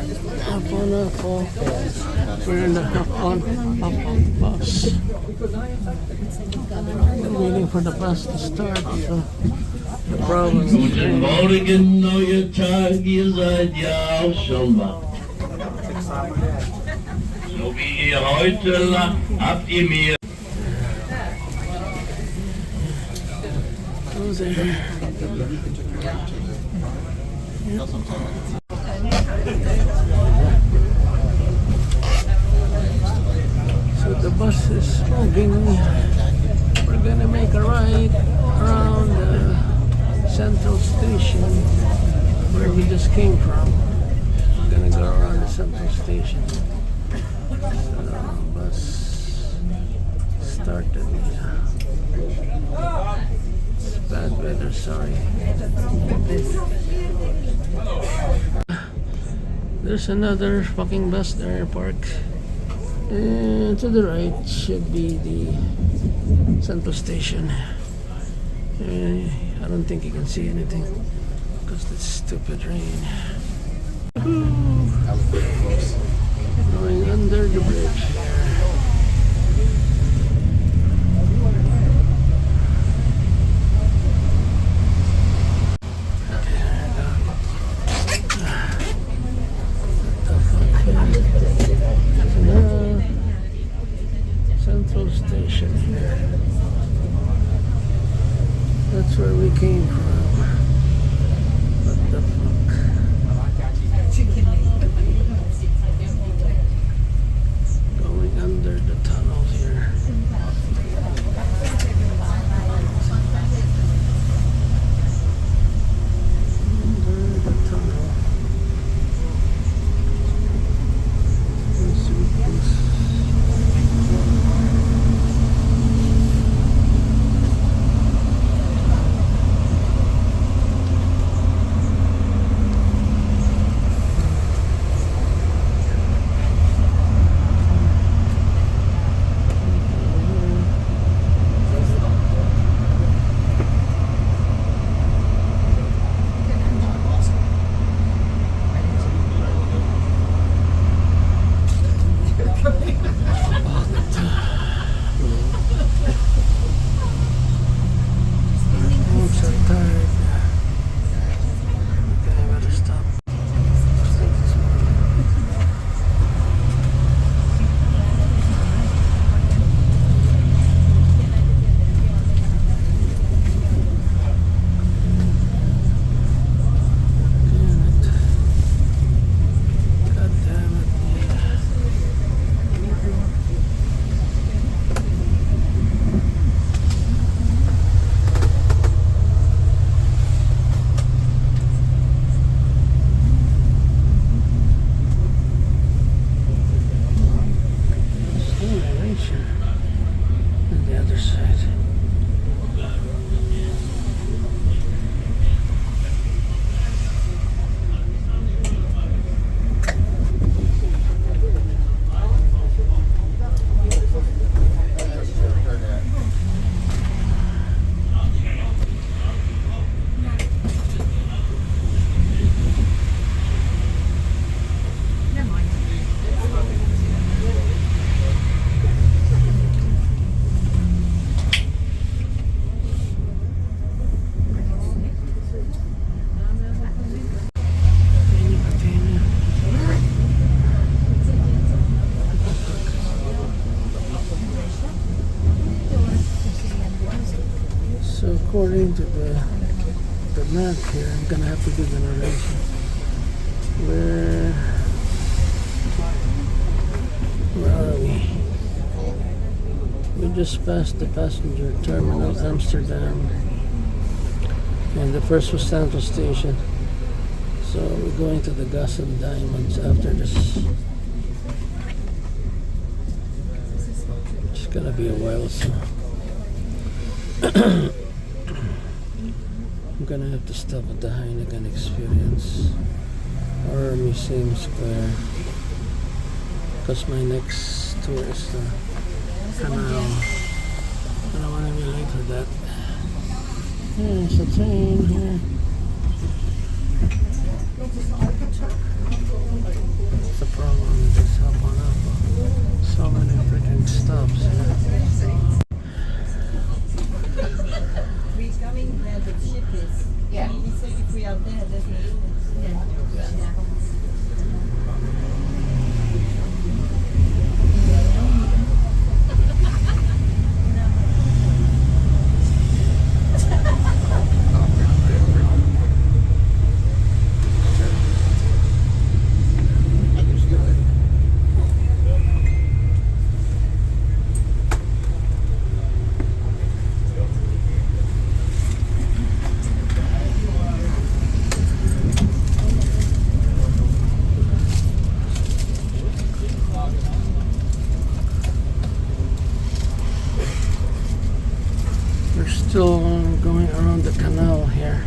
Up on a fall. We're in the up bus. We're waiting for the bus to start. So the problem is Guten Morgen, neue Tag, ihr seid ja auch schon wach. So wie ihr heute lacht, habt ihr mir. So the bus is moving. We're gonna make a ride around the central station where we just came from. We're gonna go around the central station. So bus started. It's bad weather, sorry. There's another fucking bus there parked. And to the right should be the central station. I don't think you can see anything because of this stupid rain. Going under the bridge here. Central station here. That's where we came from. What the fuck? Going under the tunnel here. Under the tunnel. Let's see what this. According to the map here, I'm gonna have to do the narration. Where are we? We just passed the passenger terminal, Amsterdam, and the first was Central Station. So we're going to the Gas and Diamonds after this. It's gonna be a while, so I'm gonna have to stop at the Heineken Experience or Museum Square because my next tour is the Canal. I don't want to be late for that. There's a train here. still going around the canal here.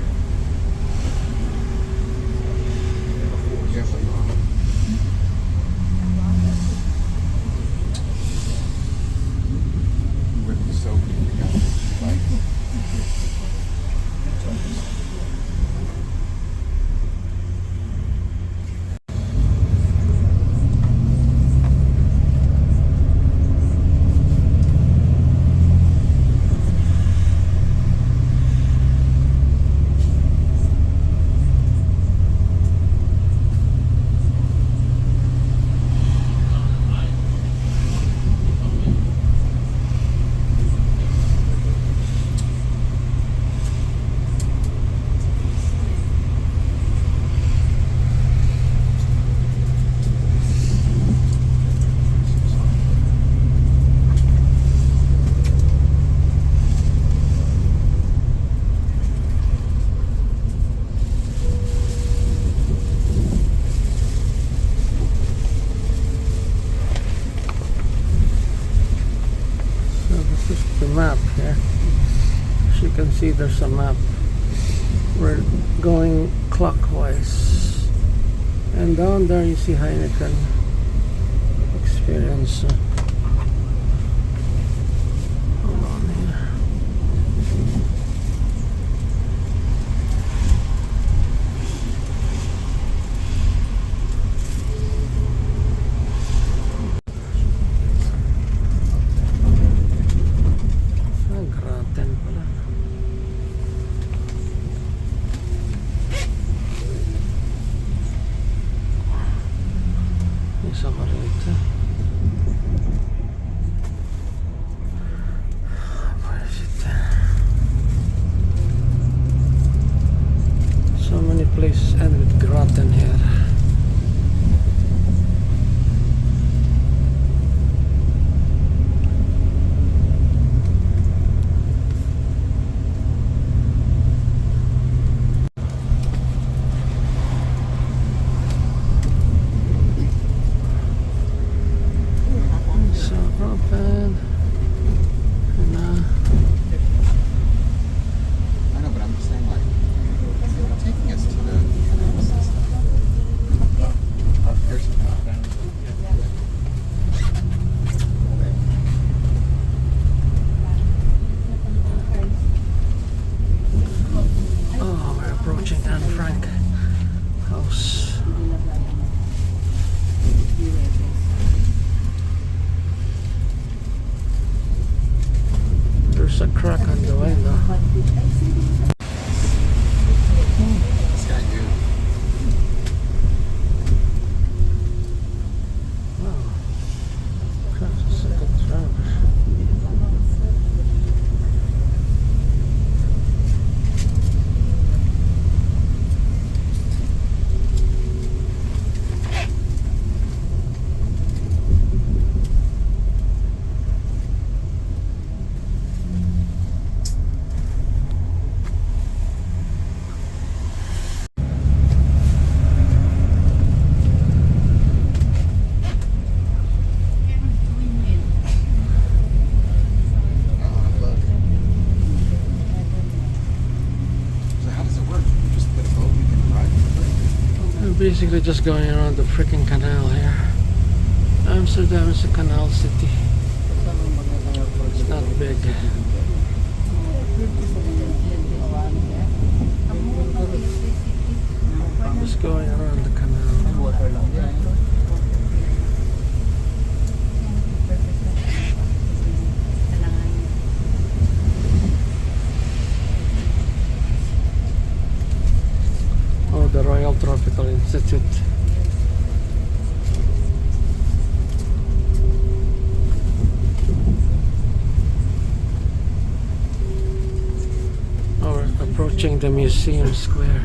Map here. As you can see, there's a map. We're going clockwise, and down there you see Heineken Experience. Hold on here. Grachten pala. Isa ka rito. Where is it? So many places end with grachten here. There's a crack on the window. Wow. That's a second driver. Basically just going around the freaking canal here. Amsterdam is a canal city. It's not big. Just going around the canal. Oh, the Royal Tropical Institute. Oh, we're approaching the museum square.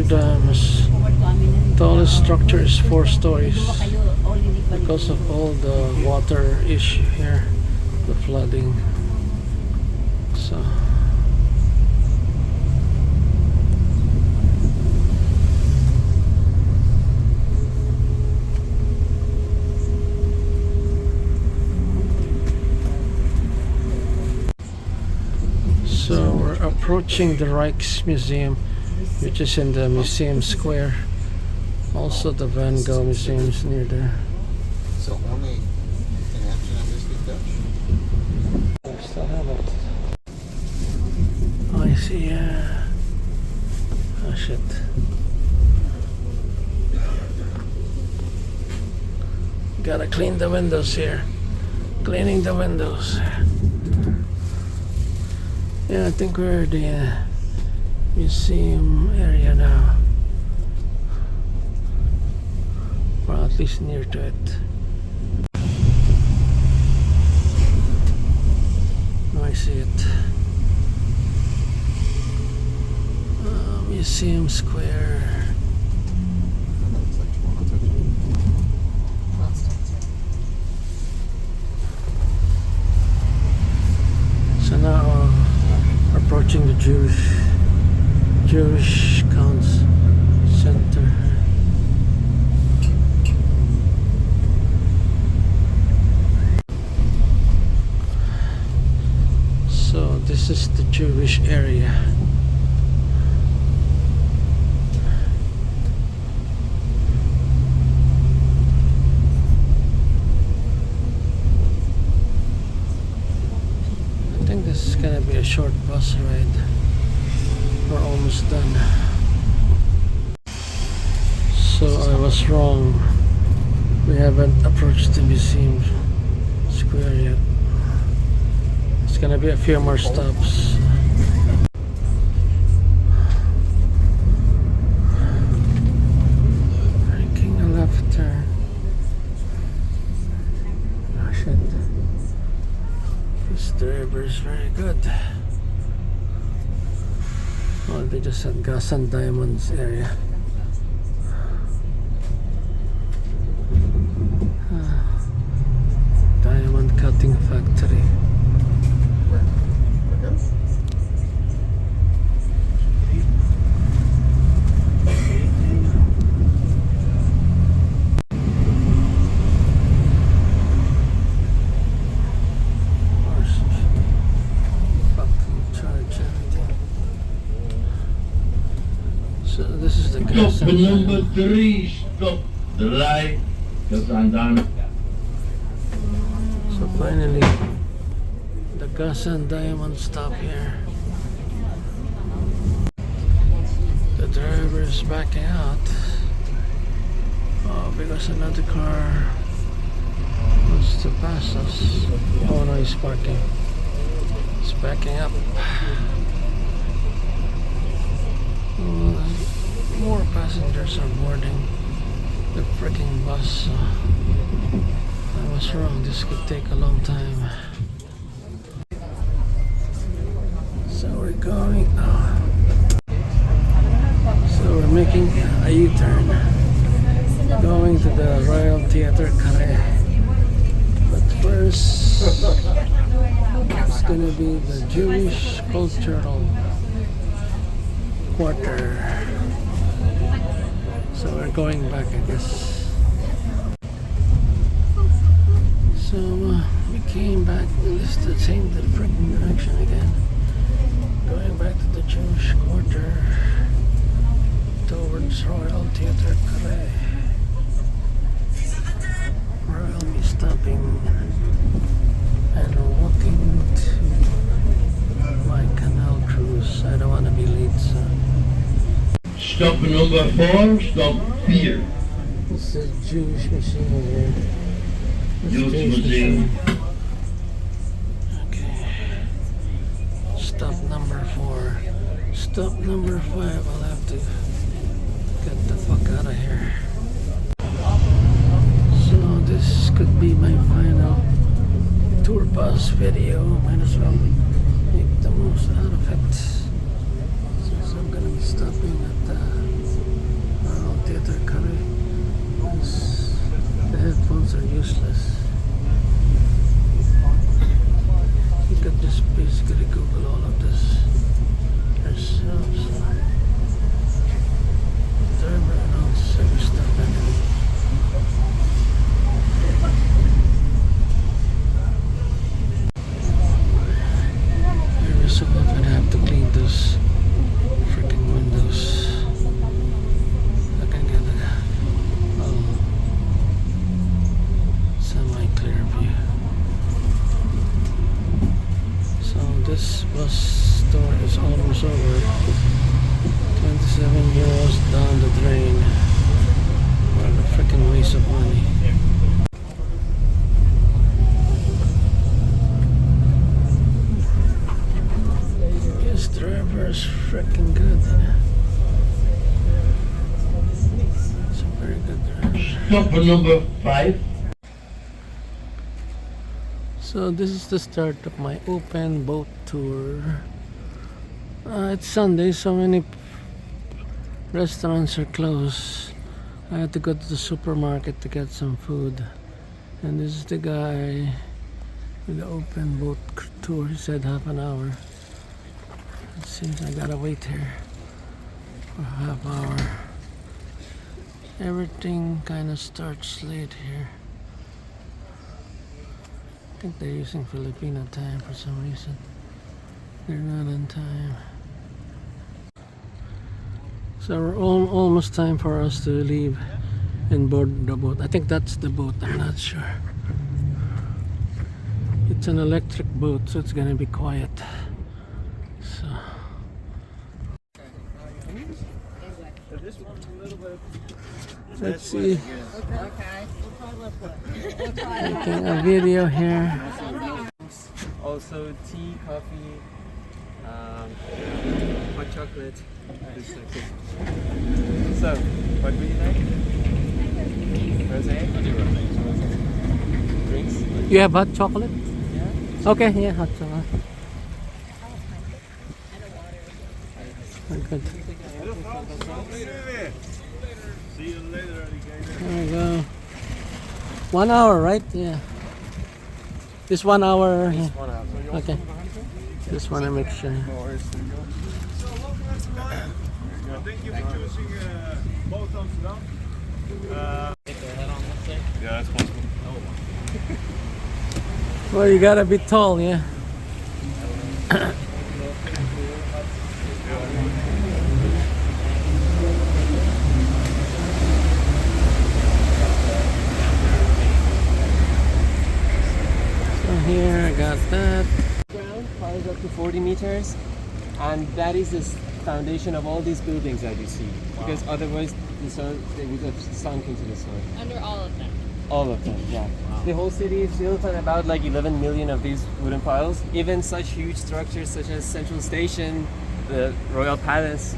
Amsterdam's tallest structure is 4 stories because of all the water issue here, the flooding. So we're approaching the Rijksmuseum, which is in the Museum Square. Also the Van Gogh Museum is near there. So only in Amsterdam they speak Dutch? I still have it. Oh, I see, oh shit. Gotta clean the windows here. Cleaning the windows. Yeah, I think we're at the museum area now. Or at least near to it. Oh, I see it. Museum Square. Looks like Toronto. So now approaching the Jewish Counts Center. So this is the Jewish area. I think this is gonna be a short bus ride. We're almost done. So I was wrong. We haven't approached the museum square yet. It's gonna be a few more stops. Making a left turn. Oh shit. This driver is very good. Oh, they just said gas and diamonds area. Diamond cutting factory. So this is the gas Stop and number 3, stop the light, because I'm done. So finally, the gas and diamond stop here. The driver is backing out. Oh, because another car wants to pass us. Oh no, he's parking. He's backing up. Oh, more passengers are boarding the freaking bus. I was wrong, this could take a long time. So we're going, so we're making a U-turn, going to the Royal Theatre Carré. But first, it's gonna be the Jewish Cultural Quarter. So we're going back, I guess. So we came back, it's the same freaking direction again. Going back to the Jewish Quarter towards Royal Theatre Carré. Where I'll be stopping and walking to my canal cruise. I don't want to be late, so. Stop number 4, stop 4. This is Jewish Museum here. Jewish Museum. Okay. Stop number 4. Stop number 5. I'll have to get the fuck out of here. So this could be my final tour bus video. Might as well make the most out of it. Since I'm gonna be stopping at the the other color. The headphones are useless. You could just basically Google all of this yourselves. Driver and all service stuff anyway. Every so often I have to clean those freaking windows. I can get a semi-clear view. So this bus tour is almost over. 27 euros down the drain. What a freaking waste of money. This driver is freaking good. It's a very good driver. Stop number 5. So this is the start of my open boat tour. It's Sunday, so many restaurants are closed. I had to go to the supermarket to get some food. And this is the guy with the open boat tour. He said half an hour. It seems I gotta wait here for a half hour. Everything kind of starts late here. I think they're using Filipino time for some reason. They're not on time. So we're almost time for us to leave and board the boat. I think that's the boat, I'm not sure. It's an electric boat, so it's gonna be quiet. So let's see. Making a video here. Also tea, coffee, hot chocolate. So, what would you like? Rosé? Drinks? You have hot chocolate? Yeah. Okay, yeah, hot chocolate. Very good. See you later, alligator. There we go. 1 hour, right? Yeah. This 1 hour. Yeah. 1 hour. Okay. Just want to make sure. Thank you for choosing both Amsterdam. Yeah, that's possible. Well, you gotta be tall, yeah. So here I got that. Ground covers up to 40 meters, and that is the foundation of all these buildings that you see. Because otherwise, they would have sunk into the soil. Under all of them. All of them, yeah. The whole city is built on about like 11 million of these wooden piles. Even such huge structures such as Central Station, the Royal Palace.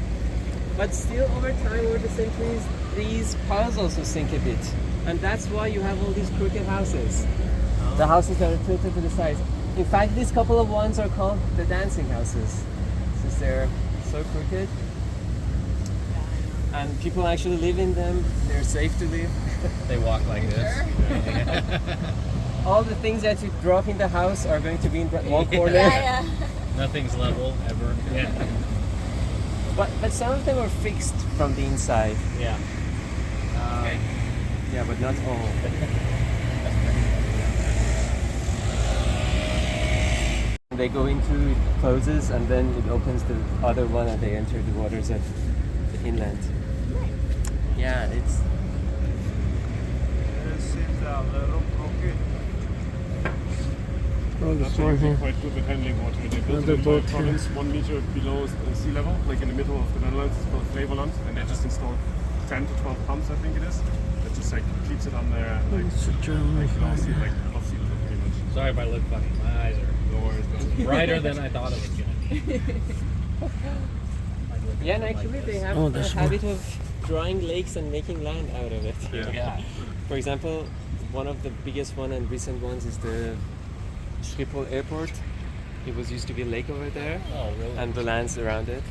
But still, over time, over the centuries, these piles also sink a bit. And that's why you have all these crooked houses. The houses that are tilted to the sides. In fact, these couple of ones are called the dancing houses, since they're so crooked. And people actually live in them. They're safe to live. They walk like this. All the things that you drop in the house are going to be in that one corner. Yeah. Nothing's level ever. Yeah. But some of them are fixed from the inside. Yeah. Yeah, but not all. They go into, it closes, and then it opens the other one, and they enter the waters of the inland. Yeah, it's Oh, this Actually, one here. quite good with handling water. They built Another it in boat my province 1 meter below sea level, like in the middle of the Netherlands. It's called Flevoland, and they just installed 10 to 12 pumps, I think it is. That just like keeps it on there, like It's a German below sea, flag. like above sea level, pretty much. Sorry if I look funny. My eyes are No worries, man. brighter than I thought it was gonna be. yeah, and actually they have Oh, a there's habit of drawing lakes and making land out of it. Yeah. For example, one of the biggest one and recent ones is the Schiphol Airport. It was used to be a lake over there, Oh, really? and the lands around it.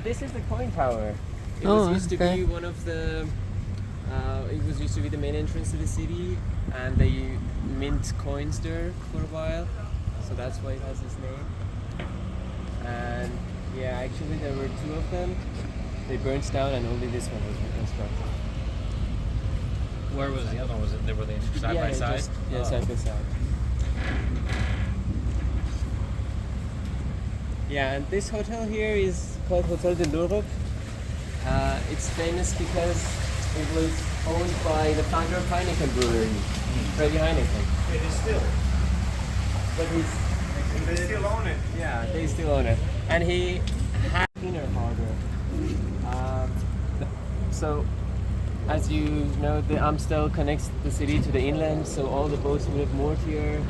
This is the coin tower. It Oh, was used to okay. be one of the. It was used to be the main entrance to the city, and they mint coins there for a while, so that's why it has this name. And yeah, actually there were two of them. They burnt down, and only this one was reconstructed. Where was the other one? Was it? Were they side by side? Yeah, side by side. Yeah, and this hotel here is called Hotel de l'Europe. It's famous because it was owned by the founder of Heineken Brewery, Freddie Heineken. It is still. But he's And they still own it. yeah, they still own it, and he had inner harbor. So, as you know, the Amstel connects the city to the inland, so all the boats would have moored here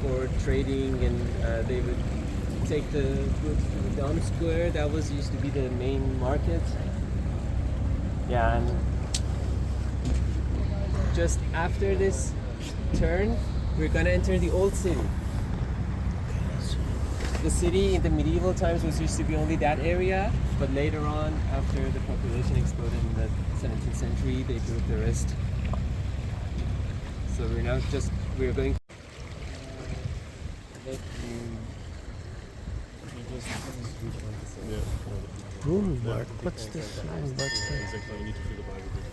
for trading, and they would take the goods to the Dom Square. That was used to be the main market. Yeah, and just after this turn, we're gonna enter the old city. The city in the medieval times was used to be only that area, but later on, after the population exploded in the 17th century, they built the rest. So we're going. Roombark. What's this? Roombark? Exactly. We need to feel the vibe a bit.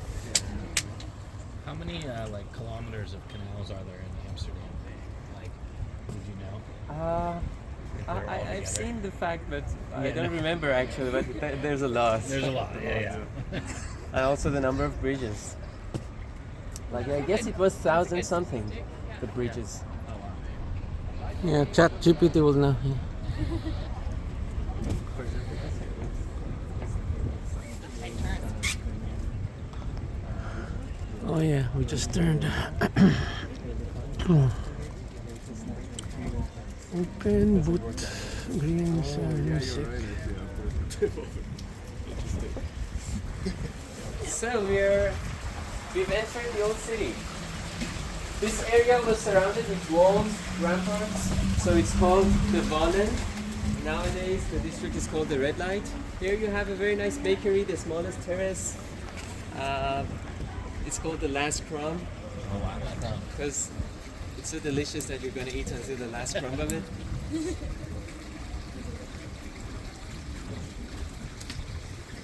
How many like kilometers of canals are there in Amsterdam? Like, would you know? I've seen the fact, but I don't remember actually. But there's a lot. There's a lot. Yeah. And also the number of bridges. Like I guess it was 1,000 something, the bridges. Yeah, Chat GPT will know. Yeah. Oh yeah, we just turned. Open boot, green music. So we've entered the old city. This area was surrounded with walls, ramparts, so it's called the Wallen. Nowadays the district is called the Red Light. Here you have a very nice bakery, the smallest terrace. It's called the Last Crumb because it's so delicious that you're gonna eat until the last crumb of it.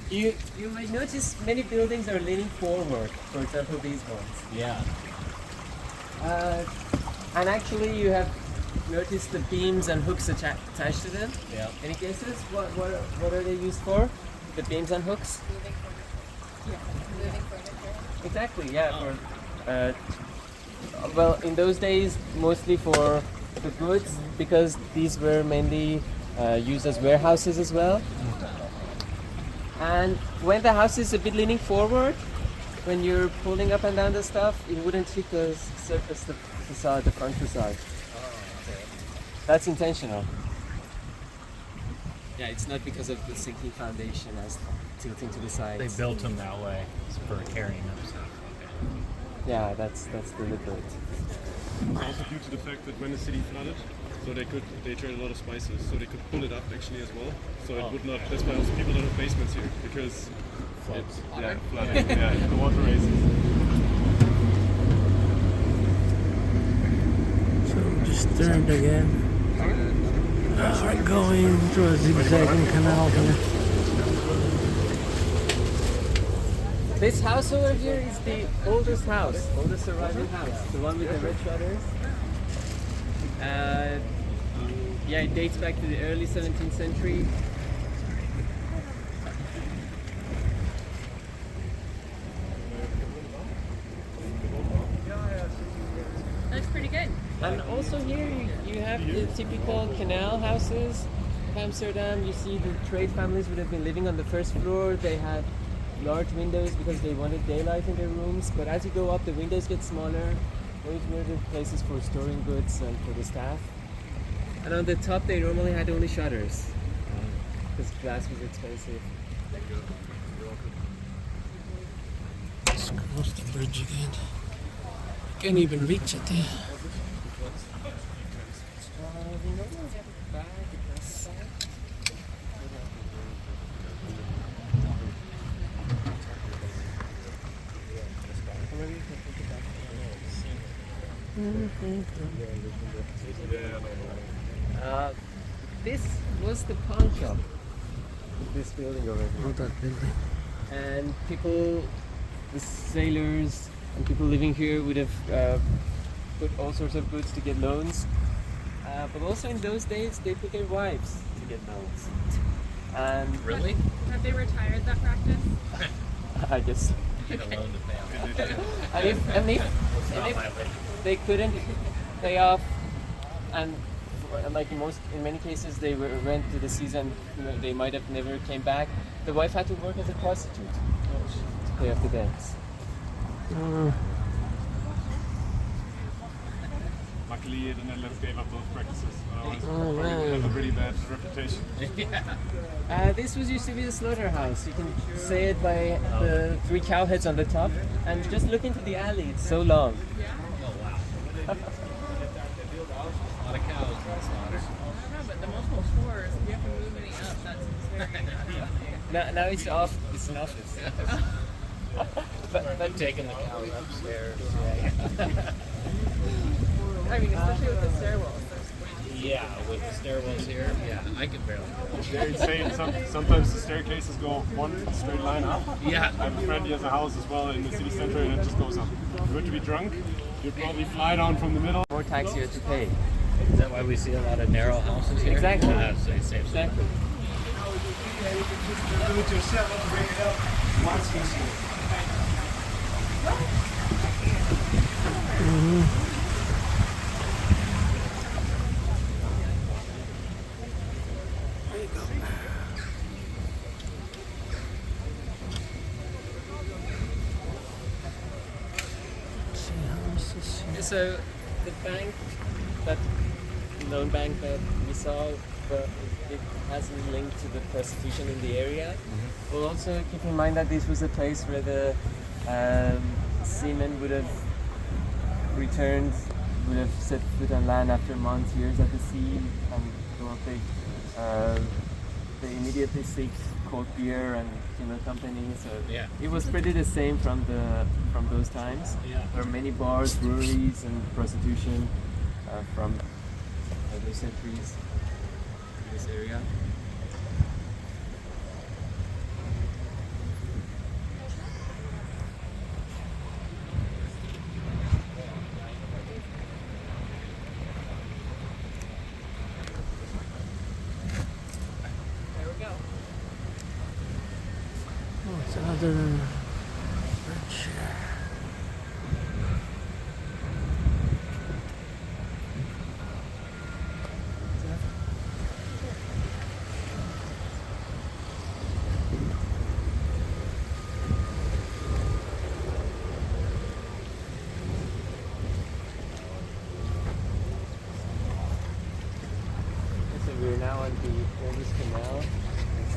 You might notice many buildings are leaning forward. For example, these ones. Yeah. And actually, you have noticed the beams and hooks attached to them. Yeah. Any guesses? What are they used for? The beams and hooks? Moving furniture. Exactly. Yeah. For well, in those days, mostly for the goods, because these were mainly used as warehouses as well. And when the house is a bit leaning forward, when you're pulling up and down the stuff, it wouldn't hit the surface, the facade, the front facade. That's intentional. Yeah, it's not because of the sinking foundation as tilting to the sides. They built them that way for carrying them. So. Yeah, that's deliberate. Also due to the fact that when the city flooded, so they traded a lot of spices, so they could pull it up actually as well. So it would not. That's why also people don't have basements here because it's flooding. Yeah, the waterways. So we just turned again. We're going through a zigzagging canal here. This house over here is the oldest surviving house, the one with the red shutters. Yeah, it dates back to the early 17th century. That's pretty good. And also here you have the typical canal houses of Amsterdam. You see the trade families would have been living on the first floor. They had large windows because they wanted daylight in their rooms. But as you go up, the windows get smaller. Those were the places for storing goods and for the staff. And on the top, they normally had only shutters because glass was expensive. Let's cross the bridge again. Can't even reach it. Yeah. This was the pawn shop. This building over here. Oh, that building. And people, the sailors and people living here would have put all sorts of goods to get loans. But also in those days, they put their wives to get loans. And Really? Have they retired that practice? I guess. Get a loan to pay off. And if they couldn't pay off, and like in many cases they went to the seas and they might have never came back. The wife had to work as a prostitute to pay off the debts. Luckily, the Netherlands gave up those practices. Otherwise, Oh, we would man. have a pretty bad reputation. This was used to be the slaughterhouse. You can say it by the 3 cow heads on the top, and just look into the alley. It's so long. Oh wow. A lot of cows in the slaughter. I don't know, but the multiple floors, if you have to move any up, that seems very Now it's off. It's an office. but Taking the cows upstairs. I mean, especially with the stairwells. There's Yeah, with the stairwells here. Yeah, I can barely go. It's very insane. Sometimes the staircases go one straight line up. Yeah. I have a friend, he has a house as well in the city center, and it just goes up. If you were to be drunk, you'd probably fly down from the middle. more tax you have to pay. Is that why we see a lot of narrow houses here? Exactly. So it saves some Exactly. So the bank, that loan bank that we saw, but it has a link to the prostitution in the area. We'll also keep in mind that this was a place where the seamen would have returned, would have set foot on land after months, years at the sea, and they immediately seek cold beer and company. So Yeah. it was pretty the same from those times. Yeah. There are many bars, breweries, and prostitution from other centuries in this area. There we go. Oh, it's another bridge here. So we're now on the oldest canal. It's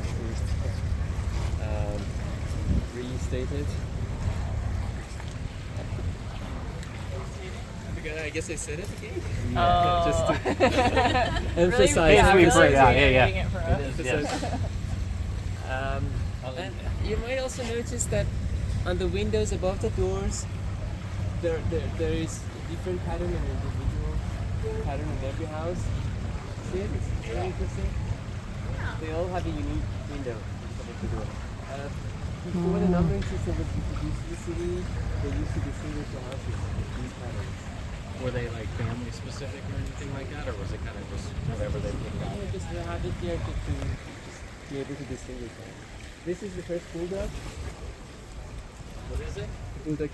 restated. I guess I said it again. Just to emphasize. And you might also notice that on the windows above the doors, there is a different pattern, an individual pattern in every house. See it? It's very interesting. They all have a unique window above the door. Before the numbering system was introduced to the city, they used to distinguish the houses with these patterns. Were they like family specific or anything like that, or was it kind of just whatever they picked out? Just the habit here to just be able to distinguish them. This is the first bulldog. What is it? Bulldog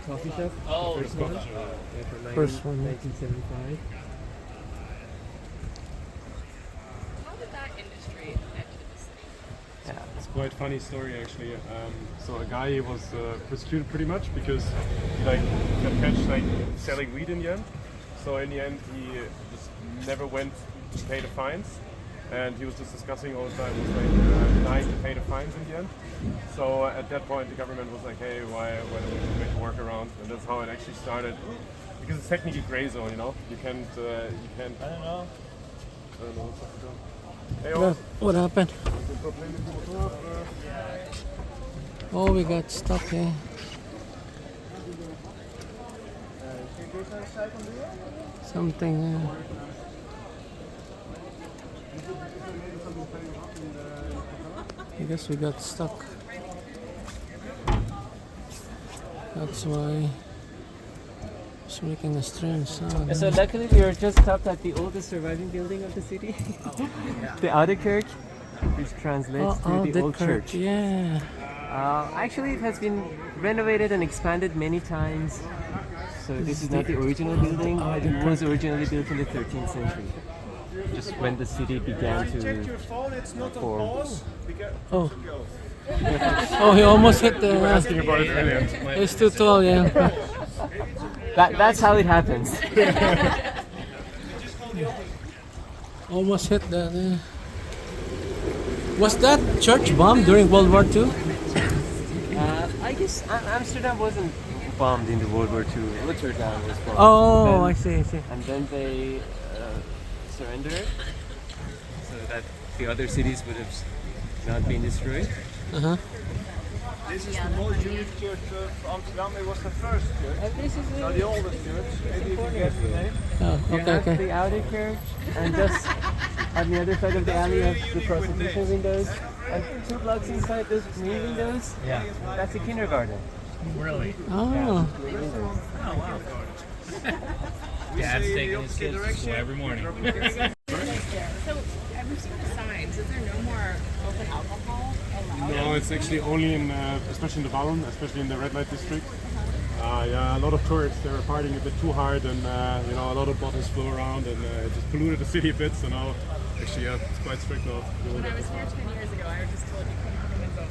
coffee shop. Oh, the first the one. coffee shop. Yeah, from First one, yeah. 1975. How did that industry enter the city? It's quite a funny story actually. So a guy, he was prosecuted pretty much because he got catched selling weed in the end. So in the end he just never went to pay the fines, and he was just discussing all the time, was denying to pay the fines in the end. So at that point the government was like, hey, why don't we just make a workaround? And that's how it actually started. Because it's technically gray zone, you know. You can't. I don't know. I don't know what's up to do. Hey, What happened? Probleme mit dem Motor? Oh, we got stuck here. something. I guess we got stuck. That's why it's making a strange sound. So luckily we were just stopped at the oldest surviving building of the city. The outer kirk, which translates to the old church. Yeah. Actually, it has been renovated and expanded many times. So this is not the original building. It was originally built in the 13th century, just when the city began to form. Oh. Oh, he almost hit the. Asking about it earlier. It's too tall, yeah. That's how it happens. Almost hit the. Was that church bombed during World War II? I guess Amsterdam wasn't bombed in the World War II. Rotterdam was bombed. Oh, Then- I see, I see. And then they surrendered, so that the other cities would have not been destroyed. Uh-huh. This is the most unique church of Amsterdam. It was the first church. And this is Now the oldest church. Maybe you can guess the name. Oh, You okay, have okay. the outer church, and just on the other side of the alley of the prostitution windows, and 2 blocks inside those green windows, Yeah. that's the kindergarten. Really? Oh, Green windows. Dad's taking his kids to school every morning. So I've seen the signs. Is there no more open alcohol allowed? No, it's actually only in, especially in the Wallen, especially in the red light district. Yeah, a lot of tourists, they were partying a bit too hard, and you know, a lot of bottles flew around, and it just polluted the city a bit. So now, actually, yeah, it's quite strict now. When I was here 10 years ago, I was just told you couldn't come and vote.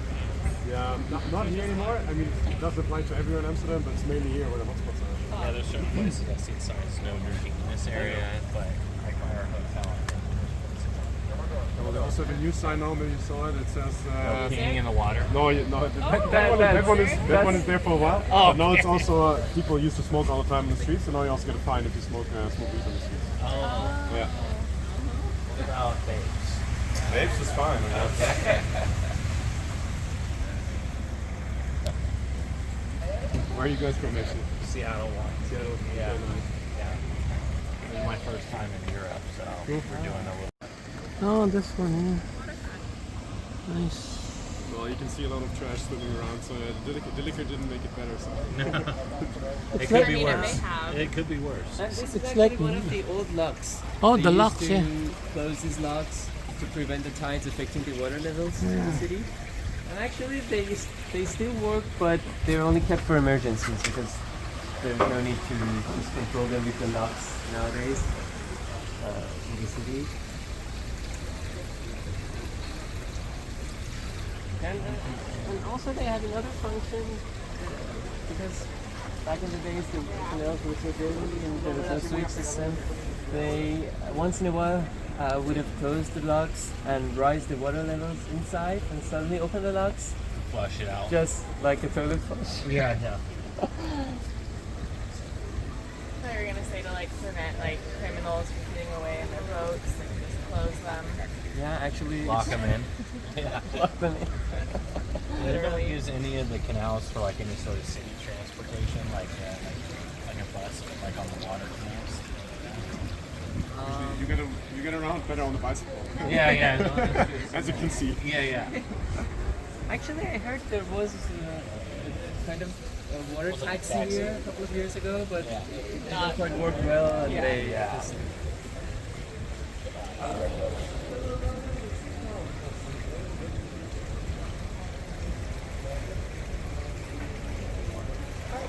Yeah, not here anymore. I mean, it does apply to everywhere in Amsterdam, but it's mainly here where the hotspots are. Yeah, there's certain places I see signs, no drinking in this area, but like our hotel. Well, they also have a new sign now. Maybe you saw it. It says. Peeing in the water. No, that one is there for a while. Oh, But now it's also people used to smoke all the time in the streets, so now you also get a fine if you smoke weed on the streets. Oh. Yeah. Without babes. Vapes is fine. Where are you guys from, actually? Seattle one. Seattle. Yeah. Yeah. This is my first time in Europe, so we're doing a little. oh, this one, yeah. Nice. Well, you can see a lot of trash swimming around, so the liquor didn't make it better. So. It It's could like- be I mean, it worse. may have. It could be worse. And this is It's actually like- one of the old locks. Oh, They the used locks, to yeah. close these locks to prevent the tides affecting the water levels in the city. And actually, they still work, but they're only kept for emergencies because there's no need to just control them with the locks nowadays in the city. And also they have another function because back in the days the canals were so dirty and there was no sewage system. They once in a while would have closed the locks and rise the water levels inside and suddenly open the locks, Flush it out. just like a toilet flush. Yeah, yeah. I thought you were gonna say to like prevent like criminals from getting away in their boats and just close them. Yeah, actually, Lock them in. Yeah. lock them in. They don't use any of the canals for like any sort of city transportation, like a bus, like on the water canals. You get around better on the bicycle. Yeah, yeah. No, it's- As you can see. yeah, yeah. Actually, I heard there was a kind of a water Was it a taxi taxi? here a couple of years ago, but Yeah. it didn't quite work well, and they just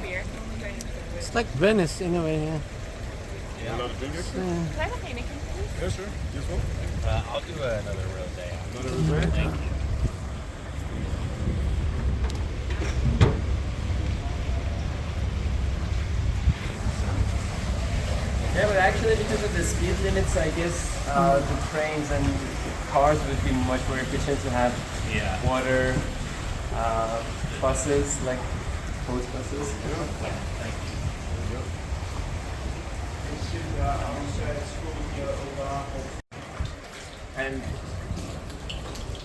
Beer. It's like Venice in a way, yeah. A lot of drink actually. Can I have a Heineken, please? Yeah, sure. Just one. I'll do another rosé. Another rosé. Thank you. yeah. But actually, because of the speed limits, I guess the trains and cars would be much more efficient to have Yeah. water buses like post buses. Thank you. And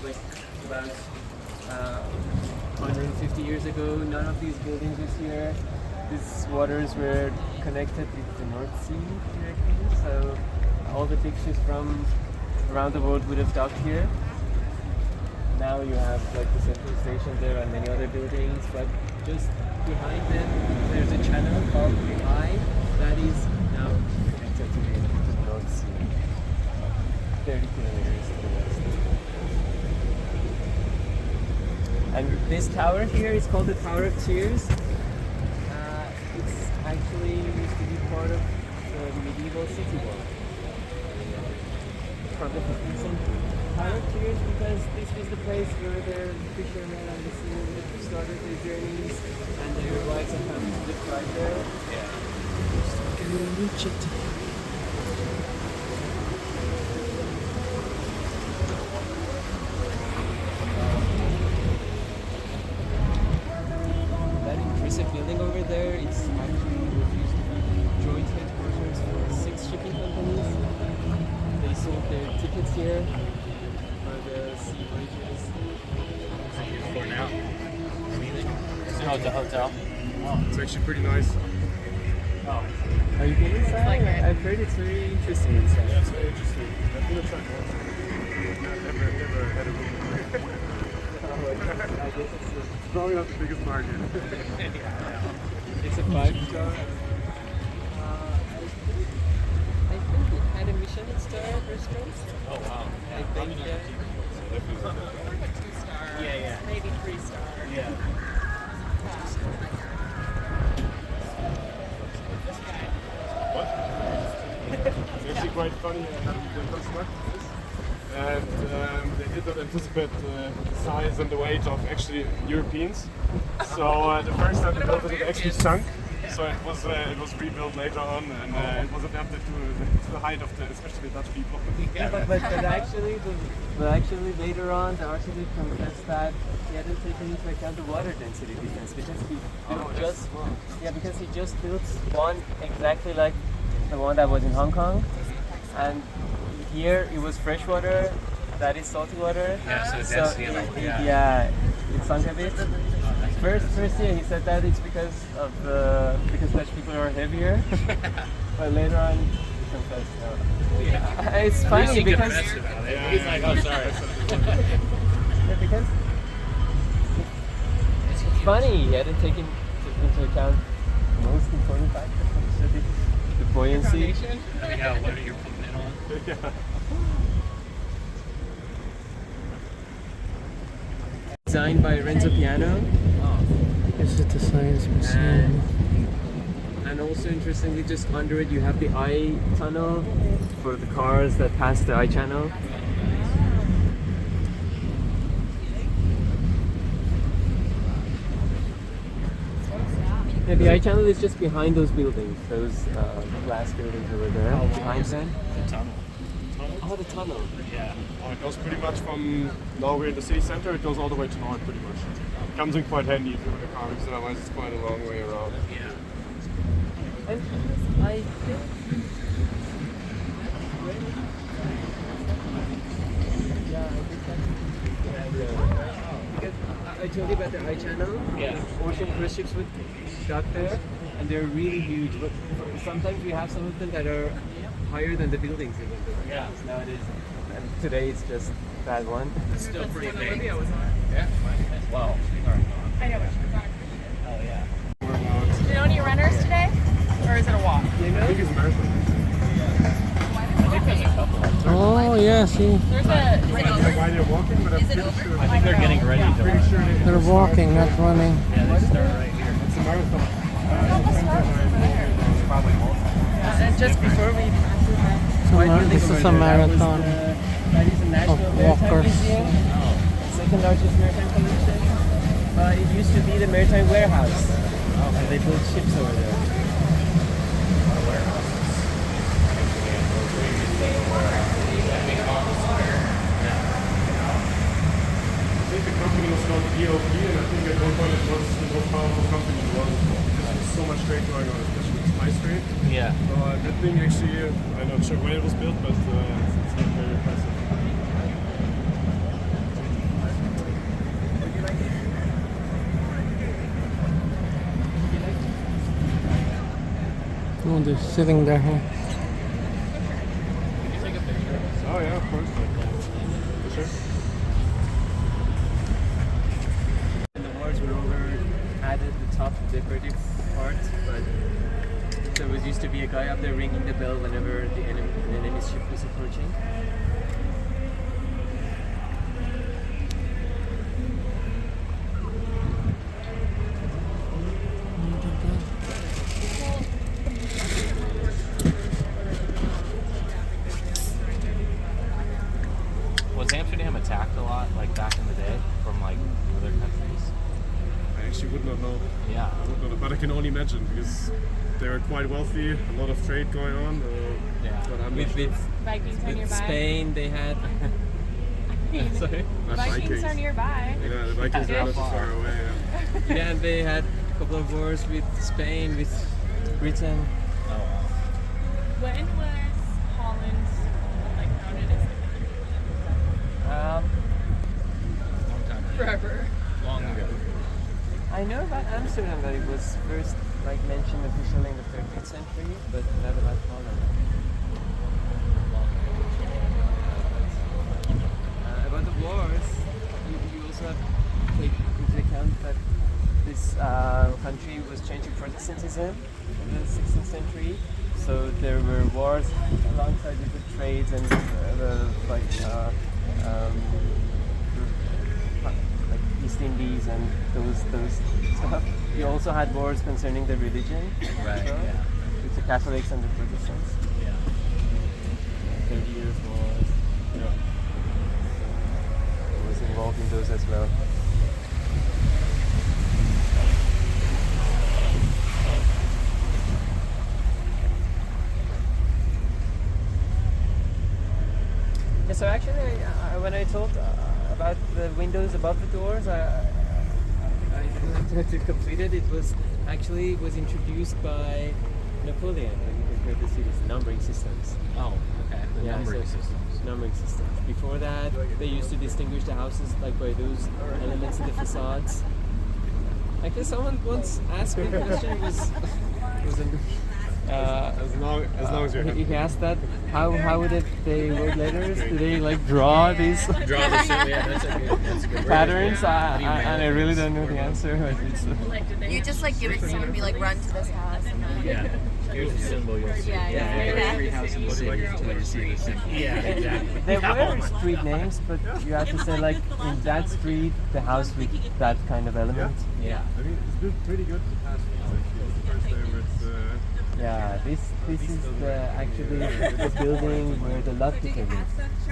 like about 150 years ago, none of these buildings was here. these waters were connected with the North Sea directly, so all the big ships from around the world would have docked here. Now you have like the central station there and many other buildings, but just behind them there's a channel called the Eye that is now connected to the North Sea, 30 kilometers to the west. And this tower here is called the Tower of Tears. It's actually used to be part of the medieval city wall from the 15th century. Tower of Tears because this was the place where the fishermen and the sailors started their journeys and their wives and families lived right there. Can you reach it? That impressive building over there, it's actually what used to be joint headquarters for 6 shipping companies. They sold their tickets here for the sea voyages. For now. Oh, the hotel. It's actually pretty nice. Oh. Are you getting inside? like it. I've heard it's very interesting inside. Yeah, it's very interesting. I've been inside once. Never had a room. I guess It's probably not the biggest market. it's a 5-star. I think it had a Michelin star restaurant. Oh wow. I think, yeah. Like 2-star. Yeah. Maybe 3-star. Yeah. It's actually quite funny. They constructed this, and they did not anticipate the size and the weight of actually Europeans. So the first time they built it, it actually sunk. So it was rebuilt later on, and it was adapted to the height of the, especially the Dutch people. Yeah, but actually later on the architect confessed that he hadn't taken into account the water density difference because he just built one exactly like the one that was in Hong Kong, and here it was freshwater, that is salty water. Yeah, so the density of it, yeah, it sunk a bit. First year he said that it's because Dutch people are heavier, but later on he confessed no. Yeah. It's funny because He's like, oh sorry. yeah, because it's funny he hadn't taken into account the most important factor of the city, the buoyancy. Yeah, what are you putting it on? Yeah. Designed by Renzo Piano. Is it the Science Museum? And also interestingly, just under it you have the eye tunnel for the cars that pass the eye channel. Yeah, the eye channel is just behind those buildings, those glass buildings over there. Behind them. The tunnel. Oh, the tunnel. Yeah. Oh, it goes pretty much from now we're in the city center. It goes all the way to north, pretty much. It comes in quite handy with the car because otherwise it's quite a long way around. Yeah. And I think because I told you about the eye channel. Yeah. Ocean cruise ships would dock there, and they're really huge. But sometimes we have some of them that are higher than the buildings even. Yeah. Nowadays, and today it's just that one. It's still pretty big. Maybe I was on. Yeah. Wow. I know what she's on. Oh yeah. More about, Do you know any runners today? Or is it a walk? You I know? think it's marathon. I think there's a couple. Oh, yeah, see. There's a. I don't know why they're walking, but I'm pretty sure. I think they're getting ready to Pretty run. sure They're walking, not running. Yeah, they start right here. it's a marathon. It's probably multiple. And just before we pass it, This is a marathon that is a national of maritime walkers. museum, second largest maritime collection. It used to be the maritime warehouse. And they built ships over there. I think the company was called EOP, and I think at one point it was the most powerful company in the world. There's so much trade going on, especially with spice trade. Yeah. That thing actually, I'm not sure when it was built, but it's not very impressive. just sitting there. Huh? Oh yeah, of course. For sure. And the walls were over added the top decorative part, but there was used to be a guy up there ringing the bell whenever an enemy's ship was approaching. Was Amsterdam attacked a lot, like back in the day, from like other countries? I actually would not know. Yeah. I would not know, but I can only imagine because they were quite wealthy, a lot of trade going on. Yeah. But I'm not With, sure. Vikings are with nearby. Spain, they had. Sorry. Not Vikings are nearby. Yeah, the Vikings are not too far away. Yeah. Yeah, and they had a couple of wars with Spain, with Britain. Oh, wow. When was Holland like founded as a country? Long time ago. Forever. Long ago. I know about Amsterdam that it was first like mentioned officially in the 13th century, but never about Holland. About the wars, you also have to take into account that this country was changing Protestantism in the 16th century, so there were wars alongside with the trades and like East Indies and those stuff. You also had wars concerning the religion, Right, as well, yeah. with the Catholics and the Protestants. Yeah. 30 Years' Wars. Yeah. I was involved in those as well. Yeah, so actually, when I told about the windows above the doors, I didn't to complete it. It was introduced by Napoleon when he prepared the cities, the numbering systems. Oh, okay. The numbering systems. Numbering systems. Before that, they used to distinguish the houses like by those elements in the facades. Actually, someone once asked me a question. It was As long as you're happy. he asked that how would they wrote letters? Do they like draw these Draw the symbol. Yeah, that's a good patterns? How do you And I measure really this? don't know the answer. But it's, You just like give it to someone and be like, run to this house. And then, Yeah. Here's the symbol you'll see. Yeah. Every house in the city until you see the symbol. Yeah, exactly. there were street names, but you have to say like in that street, the house with that kind of element. Yeah. I mean, it's been pretty good the past weeks. Actually, it's the first day where it's. Yeah, this is actually the building where the lock became in.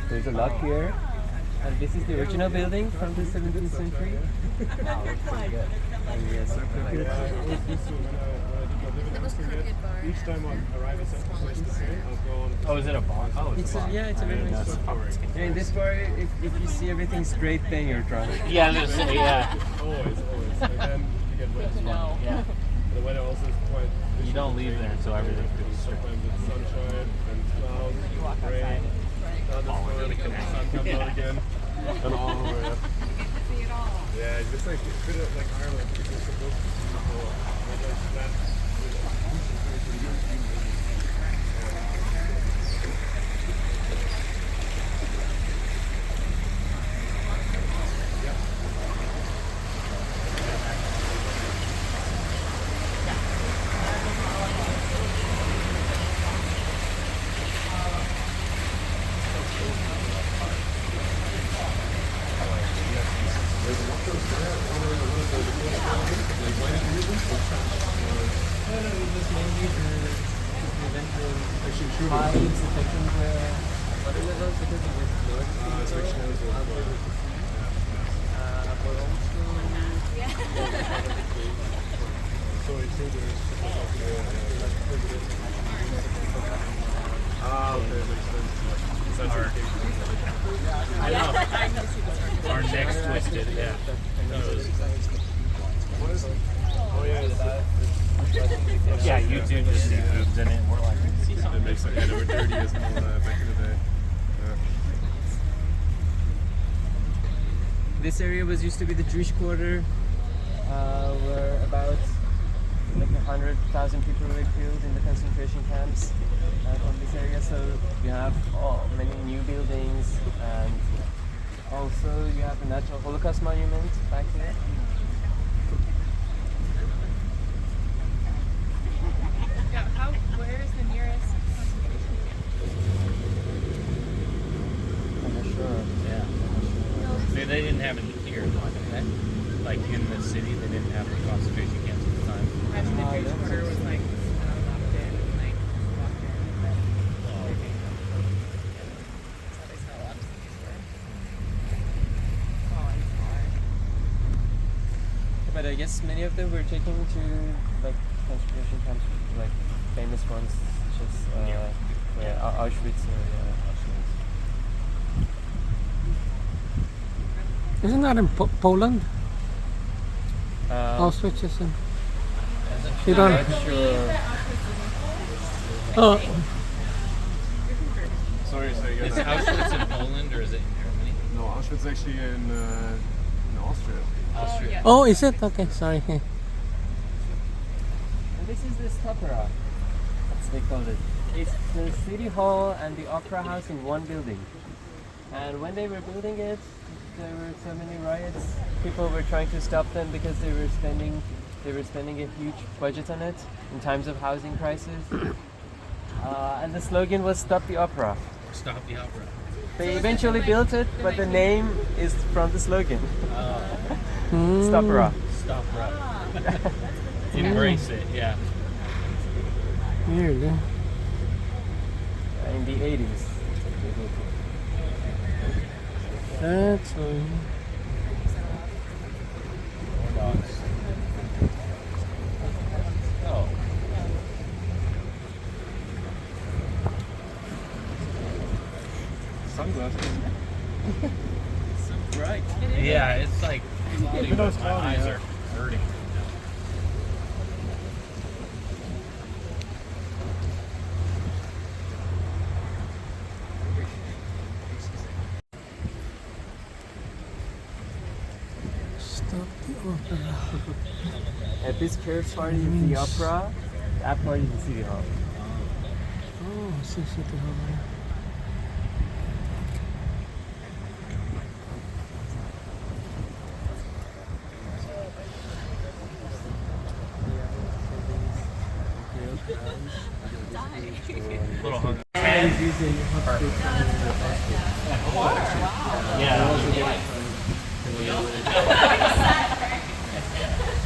There's a lock here, and this is the original building from the 17th century. And yes, crooked. Each time I arrive at Central Station, I'll go on. Oh, is it a bar? Oh, It's a very nice spot. Yeah, in this bar, if you see everything straight, then you're drunk. Yeah, yeah. Always. And then you get wet. Yeah. The weather also is quite. You don't leave there until everything's good. Sometimes it's sunshine and clouds, rain, thunderstorms, and the sun comes out again. And all over it. Yeah, it's just like a bit of like Ireland. It's supposed to be beautiful. It's like flat. High infection water levels because it was lowered. But So intruders. Okay, makes sense. I know. Our necks twisted. Yeah. Oh yeah. Yeah, you do just see boobs in it, and we're like, we can see It something. makes it they were dirty as hell back in the day. this area was used to be the Jewish quarter, where about like 100,000 people were killed in the concentration camps from this area. So you have many new buildings, and also you have the Natural Holocaust Monument back here. Yeah, where is the nearest concentration camp? I'm not sure. Yeah. They didn't have it here, like in the city, they didn't have the concentration camps at the time. Imagine the Jewish quarter was like locked in and like walked in and then that's how they sell a lot of cities were. Oh, it's hard. But I guess many of them were taken to like concentration camps, like famous ones, such as Auschwitz or Auschwitz. Isn't that in Poland? Um, Auschwitz is in. You don't. I'm not sure. Oh, Sorry, Is Auschwitz in Poland or is it in Germany? No, Auschwitz is actually in Austria. Austria. yeah. oh, is it? Okay, sorry. And this is the Stopera, as they call it. It's the city hall and the opera house in one building. And when they were building it, there were so many riots. People were trying to stop them because they were spending a huge budget on it in times of housing crisis. And the slogan was "Stop the Opera." Stop the opera. They eventually built it, but the name is from the slogan. Stopera. Stop right. Embrace it, yeah. Weird. In the 80s. That's fine. Dogs. Oh. Sunglasses. So bright. Yeah, it's like cloudy, Even though it's but my cloudy, eyes yeah. are hurting. Stop the opera. At this curved part is the opera, that part is the city hall. Oh, City Hall. Little hungry.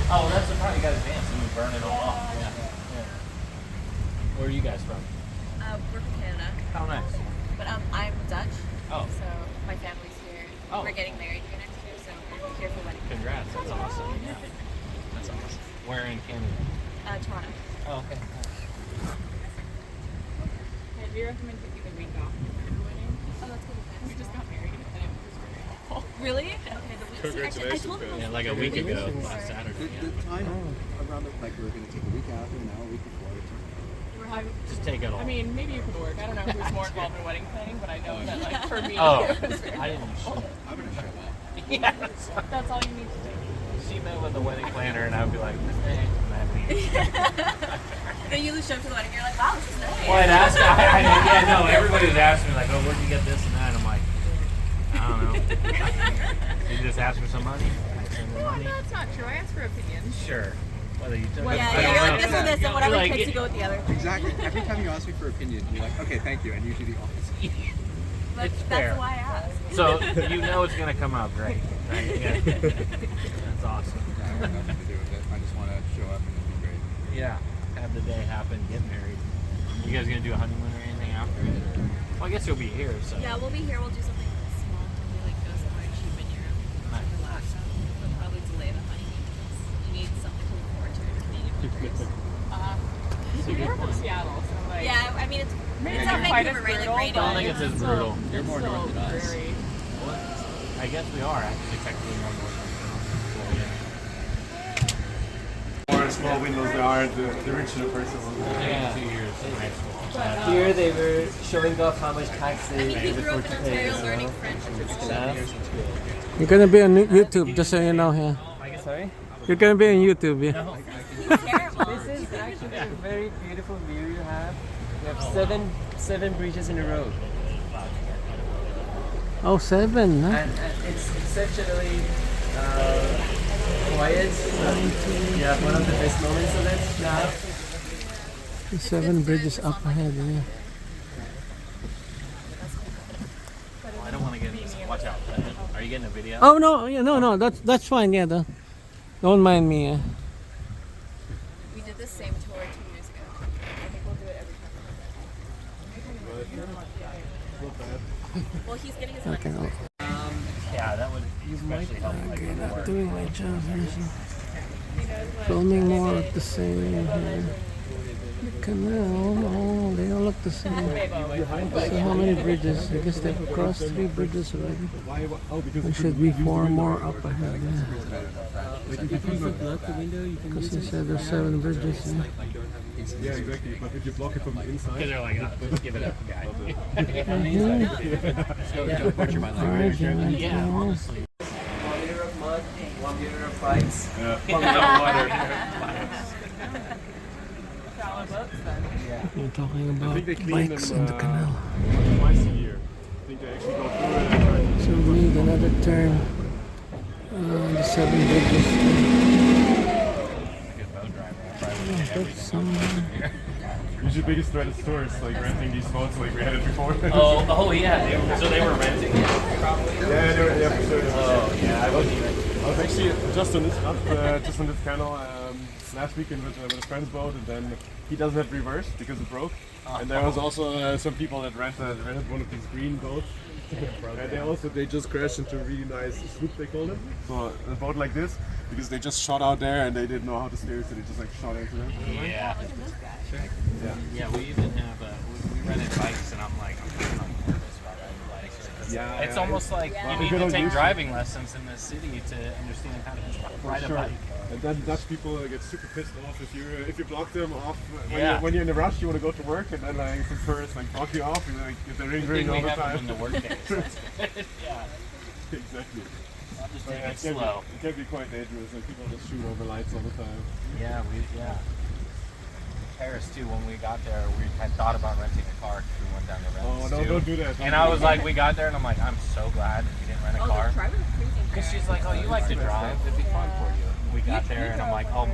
Oh, that's the part you got advanced and you burn it all off. Yeah. Where are you guys from? We're from Canada, How nice. but I'm Dutch. Oh. So my family's here. Oh. We're getting married here next year, so we're here for wedding. Congrats, that's awesome. Yeah. That's awesome. Where in Canada? Toronto. Oh, okay. Hey, do you recommend taking the week off before the wedding? Oh, that's good. We just got married and it was very awful. Really? Okay, the week. Congratulations, I told them Yeah, like a week ago, last Saturday. The time around like we're gonna take a week after now, a week before. We're having, Just take it all. I mean, maybe you could work. I don't know who's more involved in wedding planning, but I know that like for me, Oh, it was very I didn't show up. I'm gonna show up. Yeah. That's all you need to do. She met with the wedding planner and I'd be like, eh, and I'd leave. Then you show up to the wedding, you're like, wow, this is nice. Well, I'd ask, yeah, no, everybody was asking me like, oh, where'd you get this and that? And I'm like, I don't know. You just ask for some money? I send the Well, money? that's not true. I asked for opinions. Sure. Whether you took Well, it, Yeah, I yeah, don't you're know. like, this or this, and whatever Like, takes you go with the other. Exactly. Every time you ask me for opinion, you're like, okay, thank you, and usually the opposite. It's fair. That's why I asked. So you know it's gonna come out great, right? Yeah. That's awesome. I have nothing to do with it. I just want to show up and it'll be great. Yeah. Have the day happen, get married. You guys gonna do a honeymoon or anything after it? Or? Well, I guess you'll be here, so. Yeah, we'll be here. We'll do something small. Maybe like go somewhere cheap in Europe. Nice. Relax. We'll probably delay the honeymoon because you need something to look forward to in Canadian winters. You're from Seattle, so like. Yeah, I mean it's Maybe not not quite as Vancouver, right? brutal, Like I don't rainy. think it's as brutal. You're more still north than us. very- I guess we are actually technically more north. So yeah. More small windows there are the original person. Yeah. 2 years in high school. Here they were showing off how much tax I they mean, he paid grew up in before to Ontario pay. learning French in school. You're gonna be on YouTube, just so you know. Yeah, Sorry? you're gonna be on YouTube. Yeah. He's terrible. This is a very beautiful view you have. You have seven bridges in a row. Oh, 7, huh? And it's exceptionally quiet. So you have one of the best moments of it now. 7 bridges up ahead, yeah. I don't want to get in this. Watch out. Are you getting a video? Oh no, yeah, no, that's fine, yeah. Don't mind me. We did the same tour 2 years ago. I think we'll do it every time. Well, he's getting his money. Okay, Yeah, that would especially help. okay, not doing my job here. So. Filming more of the same here. The canal, oh, they all look the same. So how many bridges? I guess they've crossed 3 bridges already. There should be 4 more up ahead. Because you said there's 7 bridges. Yeah. Yeah, exactly. But if you block it from the inside, Because they're like, oh, give it up, guy. Yeah, honestly. 1 liter of mud, 1 liter of pipes. We're talking about bikes in the canal. twice a year. I think they actually go through it and try to So we need another turn. The 7 bridges. That's some. Usually biggest threat is tourists, like renting these boats like we had it before. Oh yeah. So they were renting it, probably. Yeah, for sure. Oh yeah, I wouldn't even. I was actually just on this canal last weekend with a friend's boat, and then he doesn't have reverse because it broke. And there was also some people that rented one of these green boats. And they just crashed into a really nice sloop, they called it. So a boat like this, because they just shot out there and they didn't know how to steer, so they just like shot into them. Yeah. Yeah, we even have we rented bikes, and I'm like, I'm nervous about riding bikes. Yeah, It's almost like you need to take driving lessons in the city to understand how to ride a bike. And then Dutch people get super pissed off if you block them off when you're in a rush. You want to go to work, and then like some tourists like block you off, and like they're ring all the time. In the work days. Yeah. Exactly. I'll just take Yeah, it slow. It can be quite dangerous. Like people just shoot over lights all the time. Yeah, Paris too. When we got there, we had thought about renting a car because we went down to Venice. Oh no, don't do that. And I was like, we got there, and I'm like, I'm so glad we didn't rent a car. Because she's like, oh, you like to drive? It'd be fun for you. We got there, and I'm like, oh,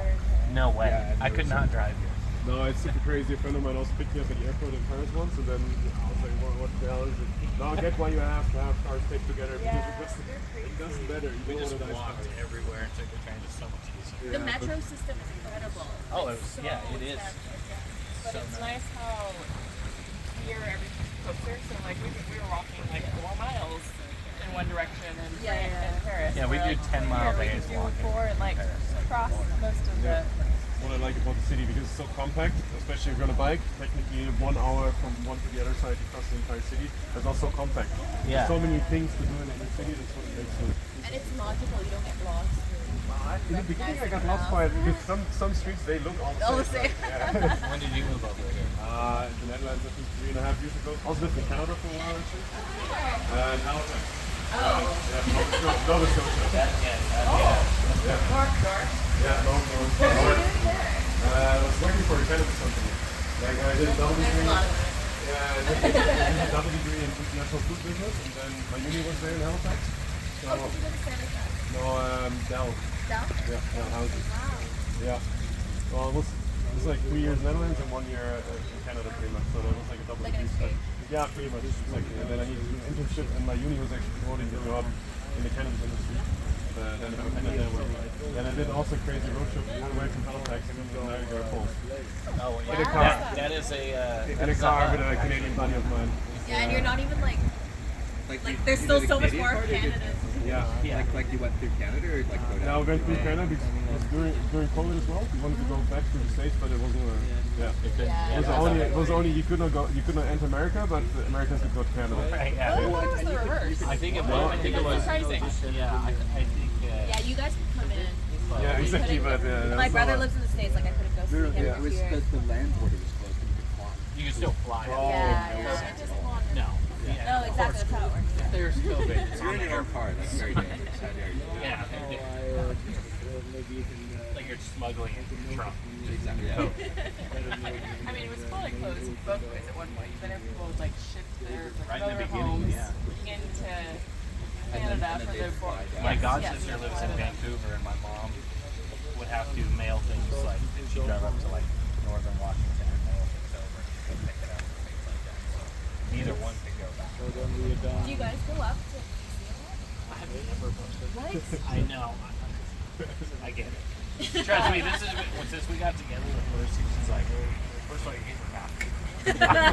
no way. I could not drive you. No, it's super crazy. A friend of mine also picked me up at the airport in Paris once, and then I was like, what the hell is it? Now I get why you have to have cars taped together, because it doesn't matter. You We don't just want a nice walked car. everywhere and took the train. It's so much easier. The metro system is incredible. Oh, It's so it is. But So it's nice. nice how here everything's closer. So like we were walking like 4 miles in one direction in Paris. Yeah, we do 10-mile Here we days can do walking 4 and like cross most of the. What I like about the city, because it's so compact, especially if you're on a bike, technically 1 hour from one to the other side across the entire city, it's also compact. Yeah. There's so many things to do in the city, that's what it makes it. And it's logical, you don't get lost. In the beginning I got lost by it, because some streets, they look all All the the same. same. Yeah. When did you move over here? The Netherlands, I think 3.5 years ago. I was living in Canada for a while, actually. And Halifax. Nova Scotia. Yeah, no. I was working for a cannabis company. Like I did a double degree. Yeah, I did a double degree in international food business, and then my uni was there in Halifax. So, no, Dell. Yeah, houses. Yeah. Well, it was like 3 years Netherlands and 1 year in Canada, pretty much. So that was like a double degree study. Yeah, pretty much. Like, and then I needed to do an internship, and my uni was actually promoting the job in the cannabis industry. And I did also crazy road trip all the way from Halifax to Niagara Falls. Oh, In a car. That is a. In a car with a Canadian buddy of mine. Yeah, and you're not even like there's still so much more of Canada. Yeah. Like you went through Canada or like go down? Yeah, we went through Canada because it was during COVID as well. We wanted to go back to the States, but it wasn't. It was only you could not enter America, but the Americans could go to Canada. Right, yeah. What was the reverse? I think it was. Surprising. Yeah, I think. Yeah, you guys could come in. Yeah, exactly. But My brother lives in the States, like I couldn't go see him It was here. the land border was closed and you could fly. You can still fly. Yeah. Just one. No. No, exactly, that's how it works. they're still big. It's on the air part. That's very dangerous. Yeah. Like you're smuggling into Trump. Exactly. I mean, it was fully closed both ways at one point. Then people would like ship their motorhomes into Canada for their boat. My godsister lives in Vancouver, and my mom would have to mail things like she drove up to like northern Washington and mail things over and pick it up and things like that. So neither one could go back. Do you guys go up to New Zealand? I have never posted. What? I know. I get it. Trust me, this is since we got together the first, she's like, first of all, you get your bathroom.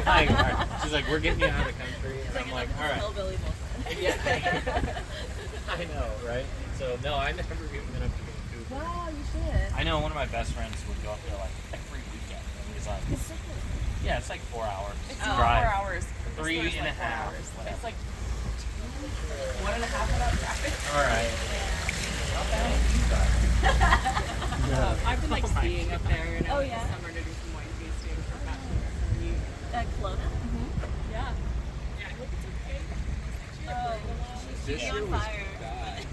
Like, all right. She's like, we're getting you out of the country. And I'm like, all right. Hillbilly bullshit. Yeah. I know, right? So no, I never even been up to Vancouver. Wow, you should. I know one of my best friends would go up there like every weekend. He's like, yeah, it's like 4 hours. It's drive. 4 hours. Three It's and a like 4 half. hours. It's like 1.5 without traffic. All right. I've been like skiing up there in Oh, yeah? the summer to do some wine tasting for bachelor's. Kelowna? Yeah. Yeah, I hope it's okay. Oh, This she's year on was fire. bad.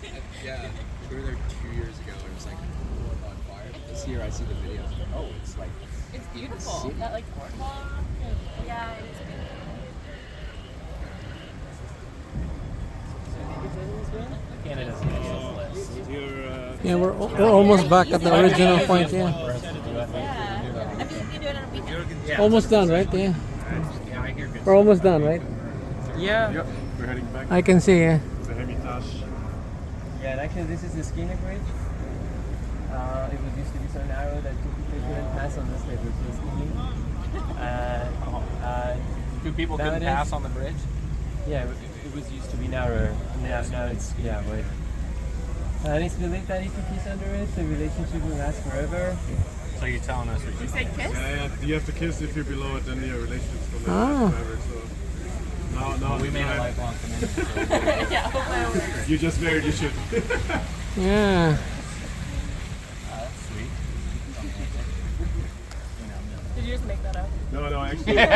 Yeah, we were there 2 years ago and it was like on fire. But this year I see the videos. Oh, it's like It's beautiful. That like boardwalk. Yeah, it is Canada's national list. Yeah, we're almost back at the original point. Yeah, good. Yeah. I mean, you can do it on a weekend. almost done, right? Yeah, Yeah, I hear good. we're almost done, right? Yeah. We're heading back I can see. Yeah. to the Hermitage. Yeah, and actually this is the skinny bridge. It was used to be so narrow that two people couldn't pass on this. It was so skinny. Two people couldn't Nowadays- pass on the bridge. Yeah, it was used to be narrower. Now it's, yeah, wait. And it's believed that if you kiss under it, the relationship will last forever. So you're telling us we You should say kiss? Yeah, you have to kiss if you're below it, then your relationship's gonna Ah. last forever. So now we made a time. lifelong commitment. So Yeah, hopefully it works. You just married, you should. Yeah. that's sweet. Did you just make that up? No, actually did. I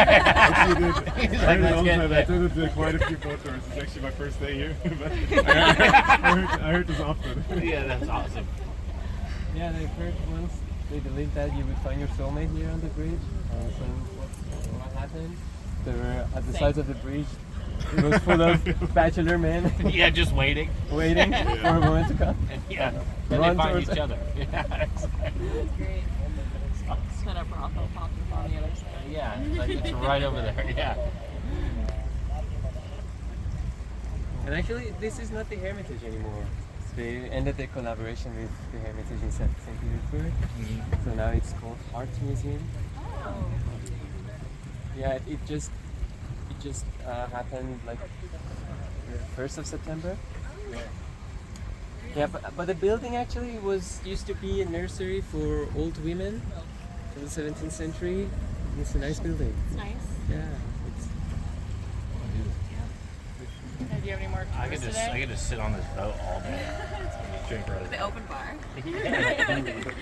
He's heard like, it all the let's time. get I took it to quite a few boat tours. It's actually my first day here. But I heard this often. Yeah, that's awesome. Yeah, they heard once they believed that you would find your soulmate here on the bridge. So what happened? They were at the sides of the bridge. It was full of bachelor men Yeah, just waiting. waiting for a moment to come. Yeah. Then Run they find towards each it. other. Yeah, exactly. Great. Set up brothel popped on the other side. Yeah, like it's right over there. Yeah. And actually, this is not the Hermitage anymore. They ended their collaboration with the Hermitage in St. Petersburg. So now it's called Art Museum. Oh. Yeah, it just happened like the 1st of September. Yeah, but the building actually used to be a nursery for old women from the 17th century. It's a nice building. It's nice. Yeah. It's, Do you have any more I tours could today? just sit on this boat all day. Drink rose. The open bar.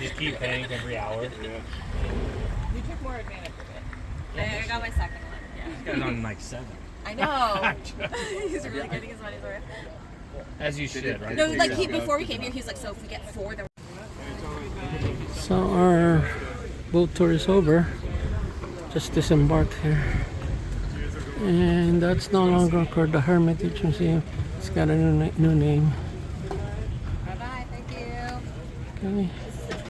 Just keep paying every hour. You took more advantage of it. I got my second one. This guy's on like 7. I know. He's really getting his money's worth. As you should, right? No, like before we came here, he was like, so if we get 4, then So our boat tour is over. Just disembarked here. And that's no longer called the Hermitage Museum. It's got a new name. bye bye. Thank you. Okay.